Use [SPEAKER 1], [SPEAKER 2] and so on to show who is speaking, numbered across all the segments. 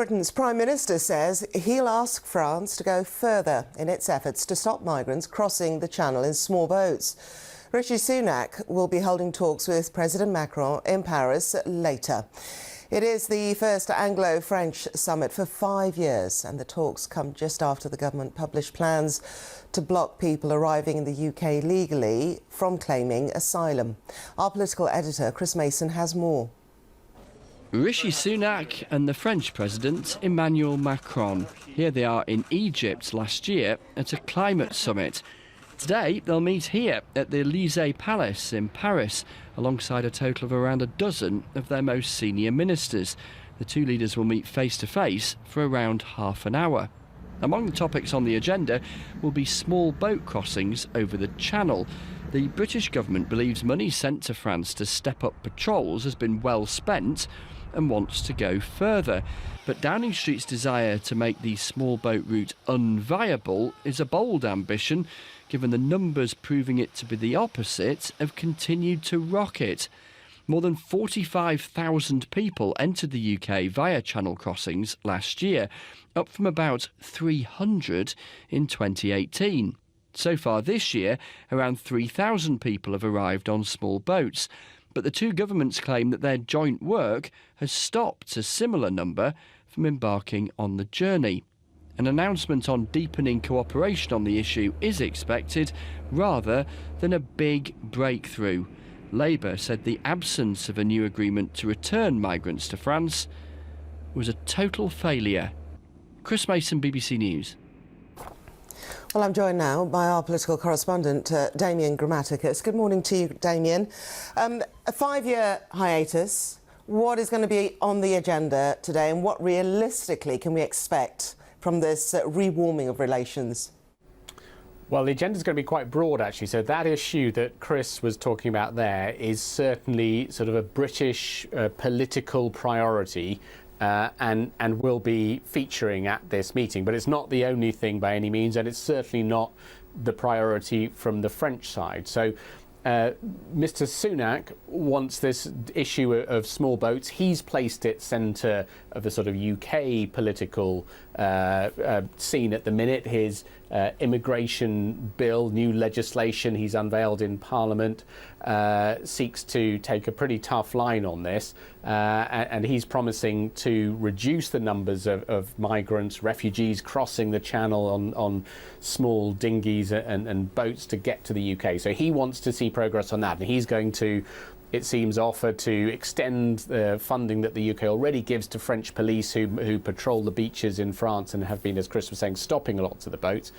[SPEAKER 1] Britain's Prime Minister says he'll ask France to go further in its efforts to stop migrants crossing the Channel in small boats. Rishi Sunak will be holding talks with President Macron in Paris later. It is the first Anglo-French summit for 5 years, and the talks come just after the government published plans to block people arriving in the UK legally from claiming asylum. Our political editor, Chris Mason, has more.
[SPEAKER 2] Rishi Sunak and the French President Emmanuel Macron. Here they are in Egypt last year at a climate summit. Today they'll meet here at the Élysée Palace in Paris alongside a total of around a dozen of their most senior ministers. The two leaders will meet face to face for around half an hour. Among the topics on the agenda will be small boat crossings over the Channel. The British government believes money sent to France to step up patrols has been well spent and wants to go further. But Downing Street's desire to make the small boat route unviable is a bold ambition, given the numbers proving it to be the opposite have continued to rocket. More than 45,000 people entered the UK via Channel crossings last year, up from about 300 in 2018. So far this year, around 3,000 people have arrived on small boats, but the two governments claim that their joint work has stopped a similar number from embarking on the journey. An announcement on deepening cooperation on the issue is expected, rather than a big breakthrough. Labour said the absence of a new agreement to return migrants to France was a total failure. Chris Mason, BBC News.
[SPEAKER 1] Well, I'm joined now by our political correspondent, Damien Grammaticus. Good morning to you, Damien. A 5-year hiatus. What is going to be on the agenda today, and what realistically can we expect from this rewarming of relations?
[SPEAKER 3] Well, the agenda is going to be quite broad, actually. So that issue that Chris was talking about there is certainly sort of a British political priority. And will be featuring at this meeting. But it's not the only thing by any means, and it's certainly not the priority from the French side. So Mr. Sunak wants this issue of small boats. He's placed it centre of the sort of UK political scene at the minute. His immigration bill, new legislation he's unveiled in Parliament, seeks to take a pretty tough line on this, and he's promising to reduce the numbers of migrants, refugees crossing the Channel on small dinghies and boats to get to the UK. So he wants to see progress on that, and he's going to, it seems, offer to extend the funding that the UK already gives to French police who patrol the beaches in France and have been, as Chris was saying, stopping lots of the boats.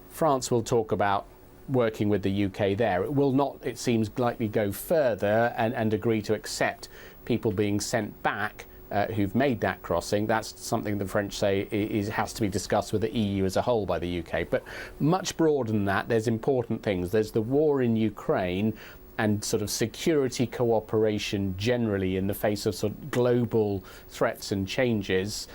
[SPEAKER 3] France will talk about working with the UK there. It will not, it seems, likely go further and agree to accept people being sent back who've made that crossing. That's something the French say has to be discussed with the EU as a whole by the UK. But much broader than that, there's important things. There's the war in Ukraine and sort of security cooperation generally in the face of sort of global threats and changes.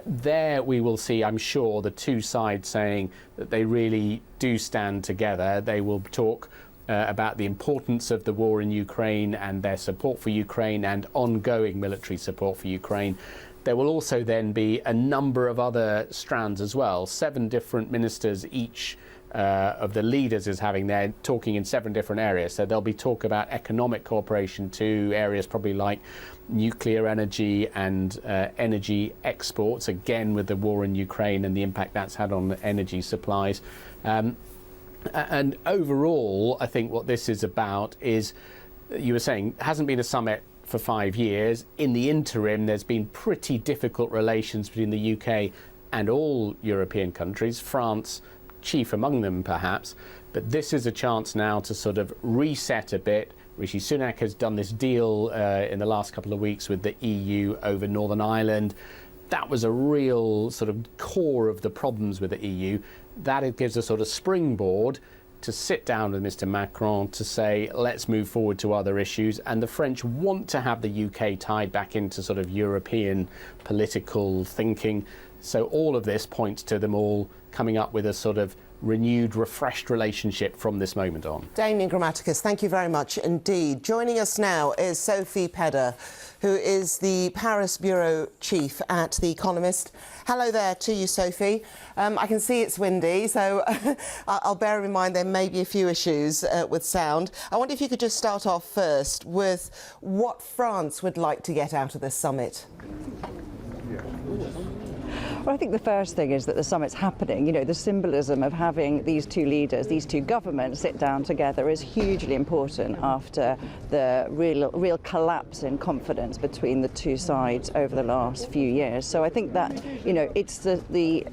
[SPEAKER 3] There we will see, I'm sure, the two sides saying that they really do stand together. They will talk about the importance of the war in Ukraine and their support for Ukraine and ongoing military support for Ukraine. There will also then be a number of other strands as well. 7 different ministers each of the leaders is having there, talking in 7 different areas. So there'll be talk about economic cooperation too, areas probably like nuclear energy and energy exports, again with the war in Ukraine and the impact that's had on energy supplies. And overall, I think what this is about is, you were saying, hasn't been a summit for 5 years. In the interim, there's been pretty difficult relations between the UK and all European countries, France chief among them perhaps, but this is a chance now to sort of reset a bit. Rishi Sunak has done this deal in the last couple of weeks with the EU over Northern Ireland. That was a real sort of core of the problems with the EU. That it gives a sort of springboard to sit down with Mr. Macron to say, let's move forward to other issues. And the French want to have the UK tied back into sort of European political thinking. So all of this points to them all coming up with a sort of renewed, refreshed relationship from this moment on.
[SPEAKER 1] Damien Grammaticus, thank you very much indeed. Joining us now is Sophie Pedder, who is the Paris Bureau Chief at The Economist. Hello there to you, Sophie. I can see it's windy, so I'll bear in mind there may be a few issues with sound. I wonder if you could just start off first with what France would like to get out of this summit.
[SPEAKER 4] Well, I think the first thing is that the summit's happening. You know, the symbolism of having these two leaders, these two governments sit down together is hugely important after the real collapse in confidence between the two sides over the last few years. So I think that, you know, it's the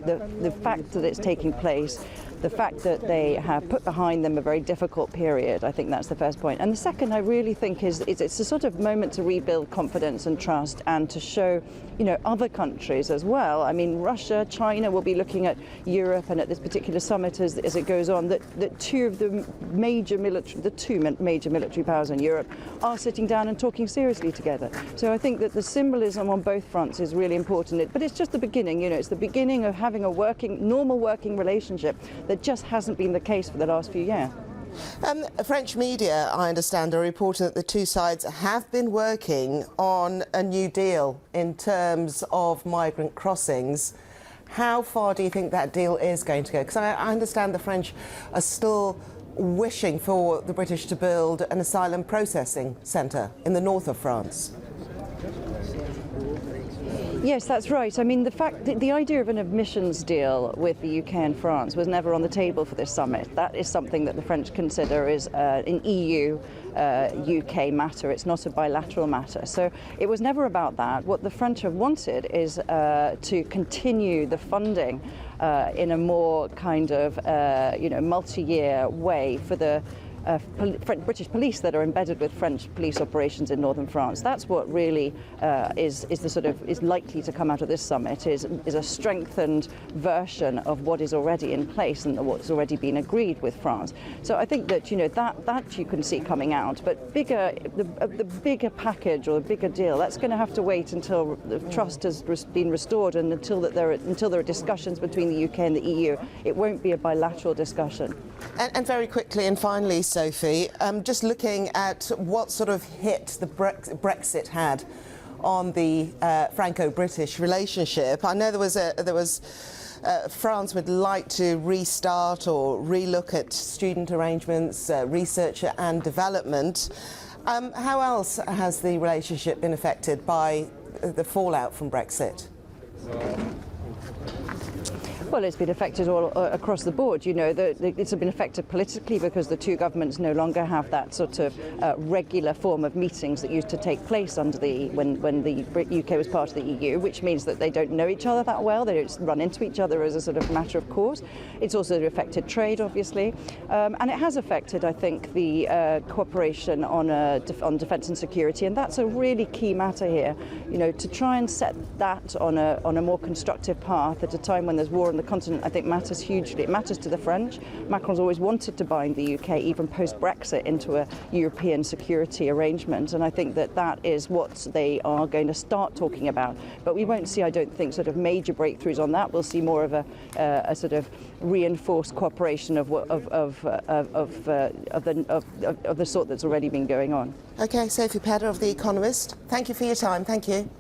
[SPEAKER 4] fact that it's taking place, the fact that they have put behind them a very difficult period. I think that's the first point. And the second, I really think, is it's a sort of moment to rebuild confidence and trust, and to show, you know, other countries as well. I mean, Russia, China will be looking at Europe and at this particular summit as it goes on, that two major military powers in Europe are sitting down and talking seriously together. So I think that the symbolism on both fronts is really important. But it's just the beginning, you know, it's the beginning of having a normal working relationship that just hasn't been the case for the last few years.
[SPEAKER 1] French media, I understand, are reporting that the two sides have been working on a new deal in terms of migrant crossings. How far do you think that deal is going to go? Because I understand the French are still wishing for the British to build an asylum processing centre in the north of France.
[SPEAKER 4] Yes, that's right. I mean, the fact that the idea of an admissions deal with the UK and France was never on the table for this summit. That is something that the French consider is an EU-UK matter. It's not a bilateral matter. So it was never about that. What the French have wanted is to continue the funding in a more kind of, multi-year way for the British police that are embedded with French police operations in northern France. That's what really is likely to come out of this summit, is a strengthened version of what is already in place and what's already been agreed with France. So I think that, you know, that you can see coming out, but the bigger package or the bigger deal, that's going to have to wait until the trust has been restored and until there are discussions between the UK and the EU. It won't be a bilateral discussion.
[SPEAKER 1] And very quickly and finally, Sophie, just looking at what sort of hit the Brexit had on the Franco-British relationship. I know there was France would like to restart or relook at student arrangements, research and development. How else has the relationship been affected by the fallout from Brexit?
[SPEAKER 4] Well, it's been affected all across the board. You know, it's been affected politically because the two governments no longer have that sort of regular form of meetings that used to take place under when the UK was part of the EU, which means that they don't know each other that well. They don't run into each other as a sort of matter of course. It's also affected trade, obviously, and it has affected, I think, the cooperation on defence and security, and that's a really key matter here. You know, to try and set that on a more constructive path at a time when there's war on the continent, I think matters hugely. It matters to the French. Macron's always wanted to bind the UK, even post-Brexit, into a European security arrangement, and I think that is what they are going to start talking about. But we won't see, I don't think, sort of major breakthroughs on that. We'll see more of a sort of reinforced cooperation of the sort that's already been going on.
[SPEAKER 1] Okay, Sophie Pedder of The Economist, thank you for your time. Thank you.